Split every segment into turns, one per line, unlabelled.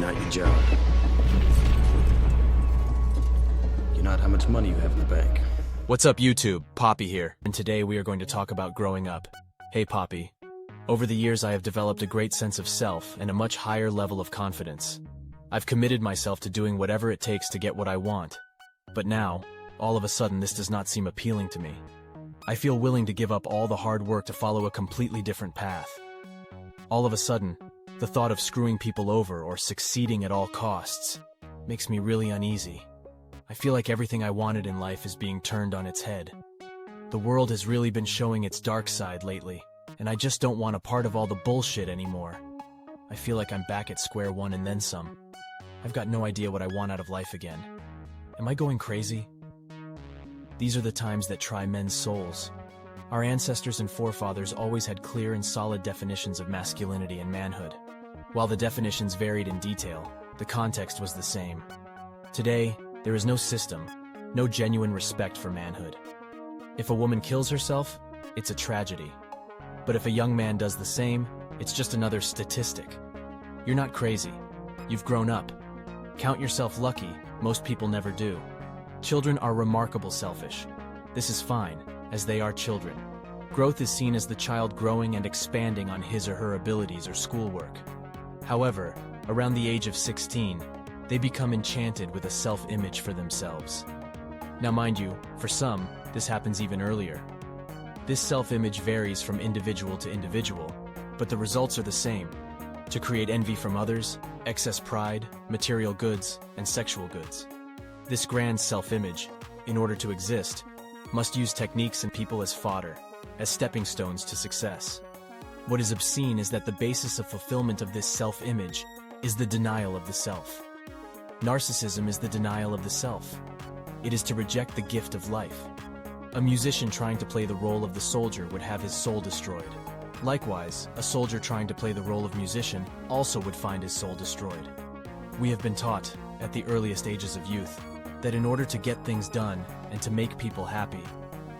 not your job. You're not how much money you have in the bank.
What's up, YouTube? Poppy here, and today we are going to talk about growing up. Hey, Poppy. Over the years, I have developed a great sense of self and a much higher level of confidence. I've committed myself to doing whatever it takes to get what I want. But now, all of a sudden, this does not seem appealing to me. I feel willing to give up all the hard work to follow a completely different path. All of a sudden, the thought of screwing people over or succeeding at all costs makes me really uneasy. I feel like everything I wanted in life is being turned on its head. The world has really been showing its dark side lately, and I just don't want a part of all the bullshit anymore. I feel like I'm back at square one and then some. I've got no idea what I want out of life again. Am I going crazy? These are the times that try men's souls. Our ancestors and forefathers always had clear and solid definitions of masculinity and manhood. While the definitions varied in detail, the context was the same. Today, there is no system, no genuine respect for manhood. If a woman kills herself, it's a tragedy. But if a young man does the same, it's just another statistic. You're not crazy. You've grown up. Count yourself lucky, most people never do. Children are remarkably selfish. This is fine, as they are children. Growth is seen as the child growing and expanding on his or her abilities or schoolwork. However, around the age of 16, they become enchanted with a self-image for themselves. Now mind you, for some, this happens even earlier. This self-image varies from individual to individual, but the results are the same: to create envy from others, excess pride, material goods, and sexual goods. This grand self-image, in order to exist, must use techniques and people as fodder, as stepping stones to success. What is obscene is that the basis of fulfillment of this self-image is the denial of the self. Narcissism is the denial of the self. It is to reject the gift of life. A musician trying to play the role of the soldier would have his soul destroyed. Likewise, a soldier trying to play the role of musician also would find his soul destroyed. We have been taught, at the earliest ages of youth, that in order to get things done and to make people happy,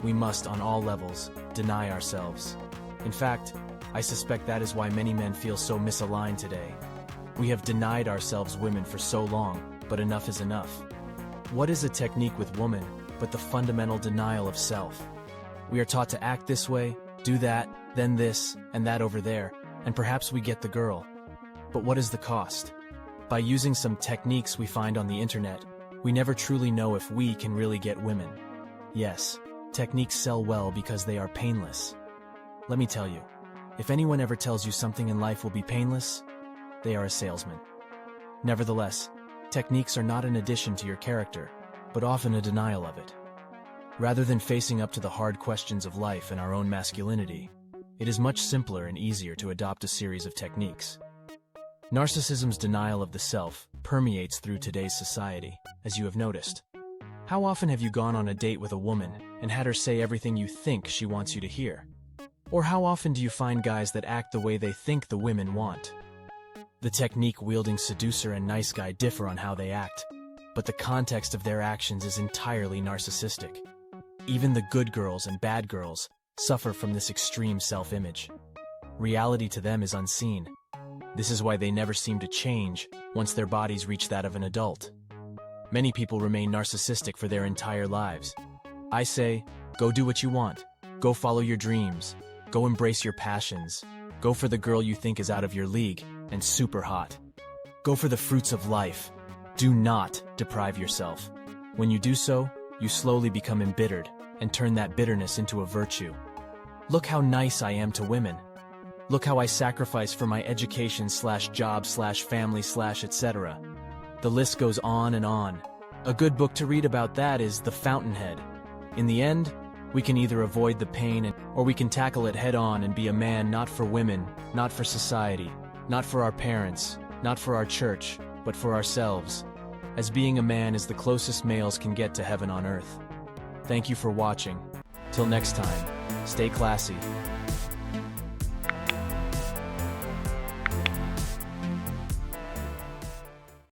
we must, on all levels, deny ourselves. In fact, I suspect that is why many men feel so misaligned today. We have denied ourselves women for so long, but enough is enough. What is a technique with woman but the fundamental denial of self? We are taught to act this way, do that, then this, and that over there, and perhaps we get the girl. But what is the cost? By using some techniques we find on the internet, we never truly know if we can really get women. Yes, techniques sell well because they are painless. Let me tell you, if anyone ever tells you something in life will be painless, they are a salesman. Nevertheless, techniques are not an addition to your character, but often a denial of it. Rather than facing up to the hard questions of life and our own masculinity, it is much simpler and easier to adopt a series of techniques. Narcissism's denial of the self permeates through today's society, as you have noticed. How often have you gone on a date with a woman and had her say everything you think she wants you to hear? Or how often do you find guys that act the way they think the women want? The technique-wielding seducer and nice guy differ on how they act, but the context of their actions is entirely narcissistic. Even the good girls and bad girls suffer from this extreme self-image. Reality to them is unseen. This is why they never seem to change once their bodies reach that of an adult. Many people remain narcissistic for their entire lives. I say, go do what you want. Go follow your dreams. Go embrace your passions. Go for the girl you think is out of your league and super hot. Go for the fruits of life. Do not deprive yourself. When you do so, you slowly become embittered and turn that bitterness into a virtue. Look how nice I am to women. Look how I sacrifice for my education/job/family/etc. The list goes on and on. A good book to read about that is The Fountainhead. In the end, we can either avoid the pain or we can tackle it head on and be a man not for women, not for society, not for our parents, not for our church, but for ourselves, as being a man is the closest males can get to heaven on earth. Thank you for watching. Till next time, stay classy.